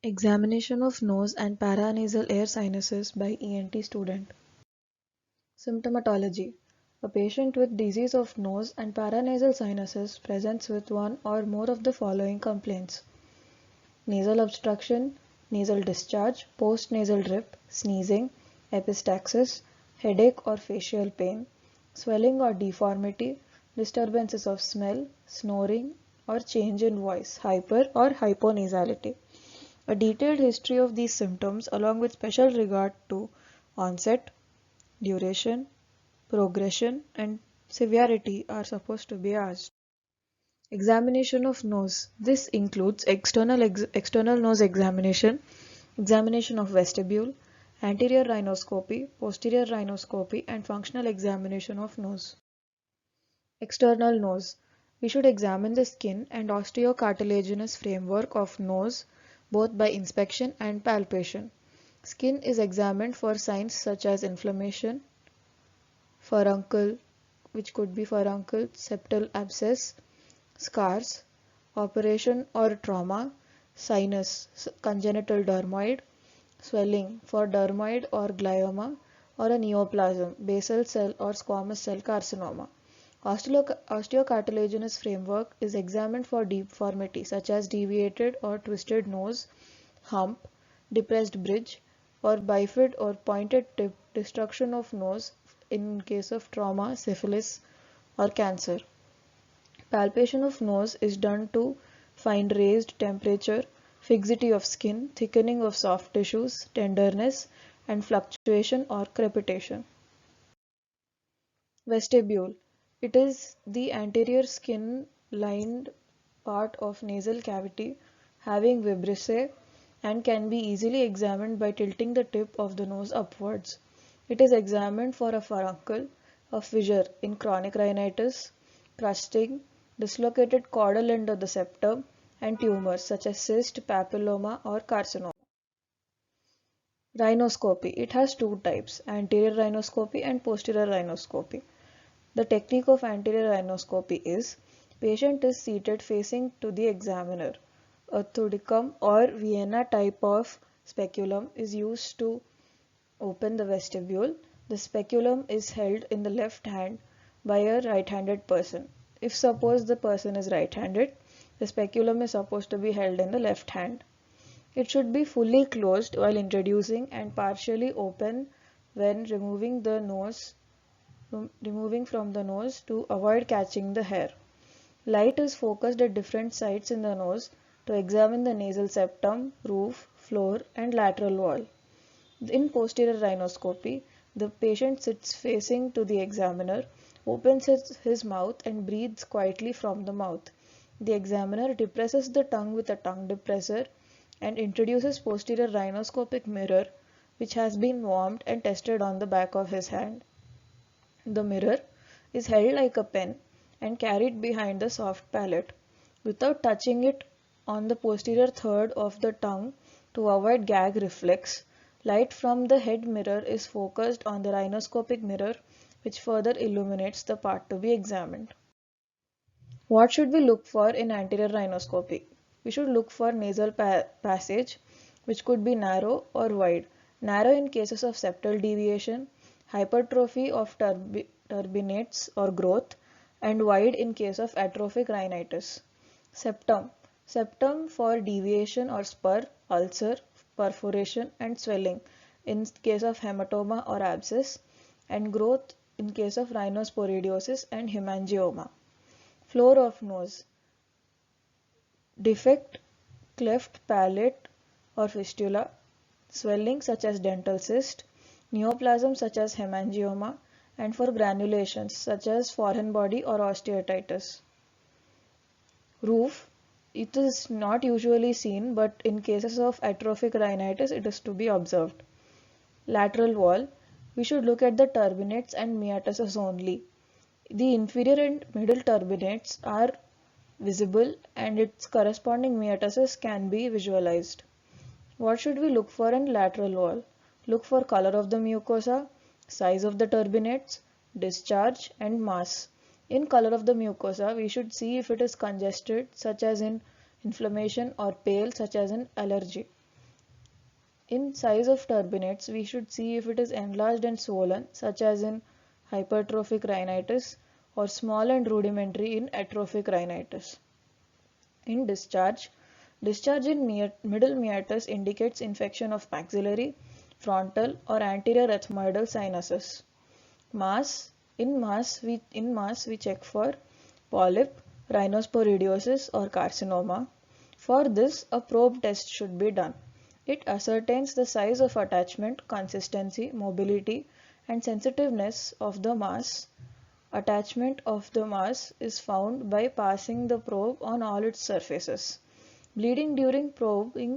Examination of nose and paranasal air sinuses by ENT student. Symptomatology. A patient with disease of nose and paranasal sinuses presents with one or more of the following complaints: nasal obstruction, nasal discharge, post-nasal drip, sneezing, epistaxis, headache or facial pain, swelling or deformity, disturbances of smell, snoring, or change in voice, hyper or hyponasality. A detailed history of these symptoms, along with special regard to onset, duration, progression, and severity, are supposed to be asked. Examination of nose. This includes external nose examination, examination of vestibule, anterior rhinoscopy, posterior rhinoscopy, and functional examination of nose. External nose. We should examine the skin and osteocartilaginous framework of nose both by inspection and palpation. Skin is examined for signs such as inflammation, furuncle, which could be furuncle, septal abscess, scars, operation or trauma, sinus, congenital dermoid, swelling for dermoid or glioma, or a neoplasm, basal cell or squamous cell carcinoma. Osteocartilaginous framework is examined for deformity such as deviated or twisted nose, hump, depressed bridge, or bifid or pointed tip, destruction of nose in case of trauma, syphilis, or cancer. Palpation of nose is done to find raised temperature, fixity of skin, thickening of soft tissues, tenderness, and fluctuation or crepitation. Vestibule. It is the anterior skin-lined part of nasal cavity having vibrissae and can be easily examined by tilting the tip of the nose upwards. It is examined for a furuncle, a fissure in chronic rhinitis, crusting, dislocated caudal end of the septum, and tumors such as cyst, papilloma, or carcinoma. Rhinoscopy. It has two types, anterior rhinoscopy and posterior rhinoscopy. The technique of anterior rhinoscopy is: patient is seated facing to the examiner. A thudicum or Vienna type of speculum is used to open the vestibule. The speculum is held in the left hand by a right-handed person. If suppose the person is right-handed, the speculum is supposed to be held in the left hand. It should be fully closed while introducing and partially open when removing from the nose to avoid catching the hair. Light is focused at different sites in the nose to examine the nasal septum, roof, floor, and lateral wall. In posterior rhinoscopy, the patient sits facing to the examiner, opens his mouth and breathes quietly from the mouth. The examiner depresses the tongue with a tongue depressor and introduces posterior rhinoscopic mirror, which has been warmed and tested on the back of his hand. The mirror is held like a pen and carried behind the soft palate. Without touching it on the posterior third of the tongue to avoid gag reflex, light from the head mirror is focused on the rhinoscopic mirror, which further illuminates the part to be examined. What should we look for in anterior rhinoscopy? We should look for nasal passage, which could be narrow or wide. Narrow in cases of septal deviation, hypertrophy of turbinates or growth, and wide in case of atrophic rhinitis. Septum. Septum for deviation or spur, ulcer, perforation, and swelling in case of hematoma or abscess, and growth in case of rhinosporidiosis and hemangioma. Floor of nose. Defect, cleft palate or fistula, swelling such as dental cyst, neoplasm such as hemangioma, and for granulations such as foreign body or osteotitis. Roof. It is not usually seen, but in cases of atrophic rhinitis it is to be observed. Lateral wall. We should look at the turbinates and myiasis only. The inferior and middle turbinates are visible and its corresponding myiasis can be visualized. What should we look for in lateral wall? Look for color of the mucosa, size of the turbinates, discharge, and mass. In color of the mucosa, we should see if it is congested, such as in inflammation, or pale, such as in allergy. In size of turbinates, we should see if it is enlarged and swollen, such as in hypertrophic rhinitis, or small and rudimentary in atrophic rhinitis. In discharge, discharge in middle meatus indicates infection of maxillary, frontal, or anterior ethmoidal sinuses. In mass we check for polyp, rhinosporidiosis, or carcinoma. For this, a probe test should be done. It ascertains the size of attachment, consistency, mobility, and sensitiveness of the mass. Attachment of the mass is found by passing the probe on all its surfaces. Bleeding during probing